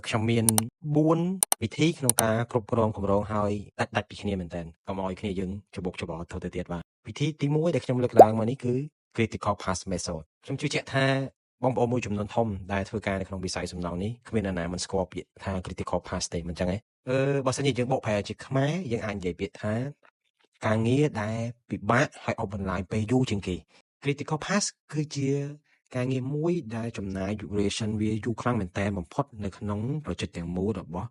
ខ្ញុំមាន4វិធីក្នុងការគ្រប់គ្រងគម្រោងហើយដាច់ពីគ្នាមែនតើកុំឲ្យគ្នាយើងច្បុកច្បល់ទៅទៀតបាទវិធីទី1ដែលខ្ញុំលើកឡើងមកនេះគឺ critical path method ខ្ញុំជឿជាក់ថាបងប្អូនមួយចំនួនធំដែលធ្វើការនៅក្នុងវិស័យសំណង់នេះគ្មានអ្នកណាមិនស្គាល់ពាក្យថា critical path ទេមិនចឹងទេបើសិនជាយើងបកប្រែជាខ្មែរយើងអាចនិយាយពាក្យថាការងារដែលពិបាកហើយអស់បន្លាយពេលយូរជាងគេ critical path គឺជាការងារមួយដែលចំណាយ duration វាយូរខ្លាំងមែនតើបំផុតនៅក្នុង project ទាំងមូលរបស់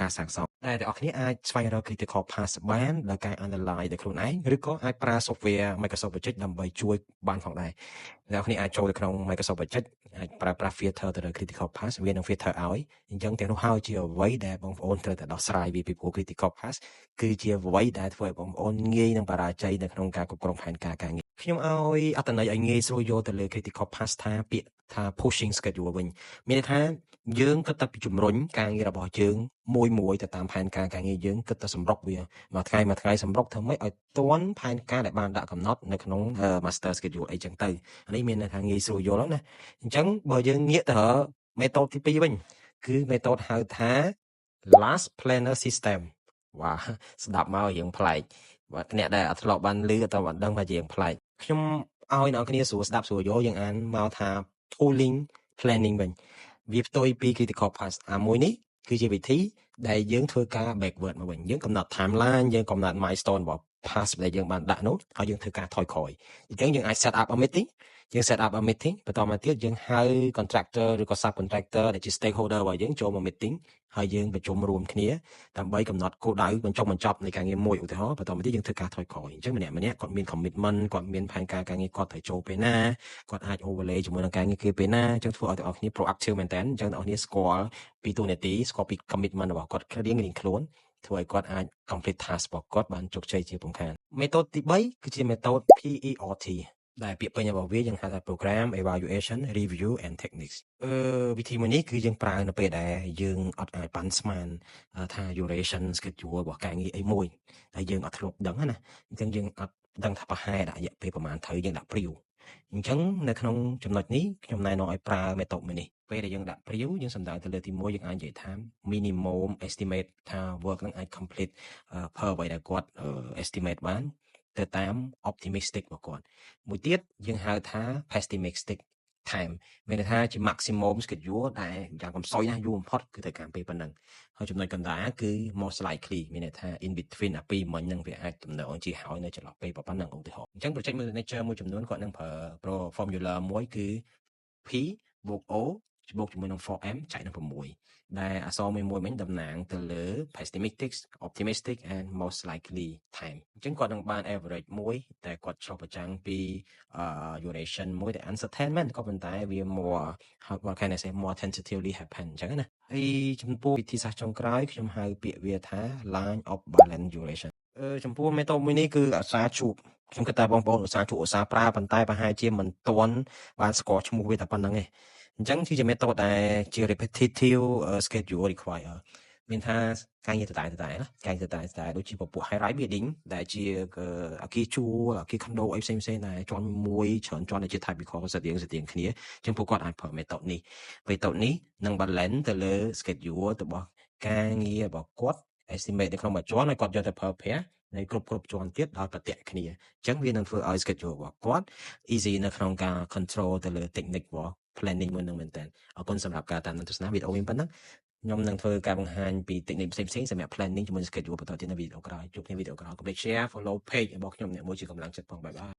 ការសាងសង់តែអ្នកនរគ្នាអាចស្វែងរក critical path បានដោយការ analyze ដោយខ្លួនឯងឬក៏អាចប្រើ software Microsoft Project ដើម្បីជួយបានផងដែរអ្នកនរគ្នាអាចចូលទៅក្នុង Microsoft Project អាចប្រើប្រាស់ filter ទៅលើ critical path វានឹង filter ឲ្យអញ្ចឹងទាំងនោះហើយជាអ្វីដែលបងប្អូនត្រូវតែដោះស្រាយវាពីព្រោះ critical path គឺជាអ្វីដែលធ្វើឲ្យបងប្អូនងាយនឹងបរាជ័យនៅក្នុងការគ្រប់គ្រងផែនការការងារខ្ញុំឲ្យអត្ថន័យឲ្យងាយស្រួលយកទៅលើ critical path ថាពាក្យថា pushing schedule វិញមានន័យថាយើងគិតតែពីជំរុញការងាររបស់យើងមួយទៅតាមផែនការការងារយើងគិតតែសម្រុកវាមួយថ្ងៃសម្រុកធ្វើម៉េចឲ្យទាន់ផែនការដែលបានដាក់កំណត់នៅក្នុង master schedule អីចឹងទៅអានេះមានន័យថាងាយស្រួលយល់ណាអញ្ចឹងបើយើងងាកទៅរក method ទី2វិញគឺ method ហៅថា last planner system វ៉ាស្ដាប់មករៀងប្លែកបាទអ្នកដែលអត់ធ្លាប់បានឮಅಥವಾបានដឹងថារៀងប្លែកខ្ញុំឲ្យអ្នកគ្នាស្រួលស្ដាប់ស្រួលយល់យើងអានមកថា pooling planning វិញវាផ្ទុយពី critical path មួយនេះគឺជាវិធីដែលយើងធ្វើការ backward មកវិញយើងកំណត់ timeline យើងកំណត់ milestone របស់ path ដែលយើងបានដាក់នោះហើយយើងធ្វើការថយក្រោយអញ្ចឹងយើងអាច set up a meeting យើង set up a meeting បន្តមកទៀតយើងហៅ contractor ឬក៏ subcontractor ដែលជា stakeholder របស់យើងចូលមក meeting ហើយយើងប្រជុំរួមគ្នាដើម្បីកំណត់គោលដៅបញ្ចប់នៃការងារមួយឧទាហរណ៍បន្តមកទៀតយើងធ្វើការថយក្រោយអញ្ចឹងម្នាក់គាត់មាន commitment គាត់មានផែនការការងារគាត់ត្រូវចូលពេលណាគាត់អាច overlay ជាមួយនឹងការងារគេពេលណាអញ្ចឹងធ្វើឲ្យទាំងអស់គ្នា proactive មែនតើអញ្ចឹងទាំងអស់គ្នាស្គាល់ពីទូនាទីស្គាល់ពី commitment របស់គាត់រៀងខ្លួនធ្វើឲ្យគាត់អាច complete task របស់គាត់បានជោគជ័យជាពំខាន method ទី3គឺជា method PERT ដែលពាក្យពេញរបស់វាយើងហៅថា program evaluation review and techniques វិធីមួយនេះគឺយើងប្រើនៅពេលដែលយើងអត់អាចប៉ាន់ស្មានថា duration schedule របស់ការងារអីមួយហើយយើងអត់ធ្លាប់ដឹងណាអញ្ចឹងយើងអត់ដឹងថាប្រហែលដាក់រយៈពេលប្រហែលត្រូវយើងដាក់ priv អញ្ចឹងនៅក្នុងចំណុចនេះខ្ញុំណែនាំឲ្យប្រើ method មួយនេះពេលដែលយើងដាក់ priv យើងសំដៅទៅលើទី1យើងអាចនិយាយថា minimum estimate ថា work នឹងអាច complete per អ្វីដែលគាត់ estimate បានទៅតាម optimistic របស់គាត់មួយទៀតយើងហៅថា pessimistic time មានន័យថាជា maximum schedule ដែលយ៉ាងកំសោយណាស់យូរបំផុតគឺត្រូវការពេលប៉ុណ្ណឹងហើយចំណុចកណ្ដាលគឺ most likely មានន័យថា in between អាពីរមិញហ្នឹងវាអាចតំណងជាហើយនៅចន្លោះពេលប៉ុណ្ណឹងឧទាហរណ៍អញ្ចឹង project manager មួយចំនួនគាត់នឹងប្រើ formula មួយគឺ P បូក O បូកជាមួយនឹង 4M ចែកនឹង6ដែលអក្សរមួយមិញតំណាងទៅលើ pessimistic optimistic and most likely time អញ្ចឹងគាត់នឹងបាន average មួយតែគាត់ឆ្លុះបញ្ចាំងពី duration មួយដែល uncertain មែនក៏ប៉ុន្តែវា more what can I say more tentatively happen អញ្ចឹងណាហើយចំពោះវិធីសាស្ត្រចុងក្រោយខ្ញុំហៅពាក្យវាថា line of balance duration ចំពោះ method មួយនេះគឺអាសាជួបខ្ញុំគិតថាបងប្អូនឧស្សាហ៍ជួបឧស្សាហ៍ប្រើប៉ុន្តែប្រហែលជាមិនទាន់បានស្គាល់ឈ្មោះវាតែប៉ុណ្្នឹងទេអញ្ចឹងគឺជា method ដែលជា repetitive schedule require មានថាការងារតតែការងារតតែដូចជាពពួក high rise building ដែលជាអគារជួលអគារ condo អីផ្សេងដែលជាន់មួយច្រើនជាន់ដែលជា typical ស្តៀងគ្នាអញ្ចឹងពួកគាត់អាចប្រើ method នេះនឹង balance ទៅលើ schedule របស់ការងាររបស់គាត់ estimate នៅក្នុងមួយជាន់ហើយគាត់យកទៅប្រើប្រាស់នៃគ្រប់ជាន់ទៀតដល់ប្រតិគ្នាអញ្ចឹងវានឹងធ្វើឲ្យ schedule របស់គាត់ easy នៅក្នុងការ control ទៅលើ technique របស់ planning មួយនឹងមែនតើអរគុណសម្រាប់ការតាមដានទស្សនាវីដេអូនេះប៉ុណ្ណឹងខ្ញុំនឹងធ្វើការបង្ហាញពី technique ផ្សេងសម្រាប់ planning ជាមួយ schedule បន្តទៀតនៅវីដេអូក្រោយជួបគ្នាវីដេអូក្រោយ កុំភ្លេច share follow page របស់ខ្ញុំអ្នកមួយជាកម្លាំងចិត្តផងបាយបាយ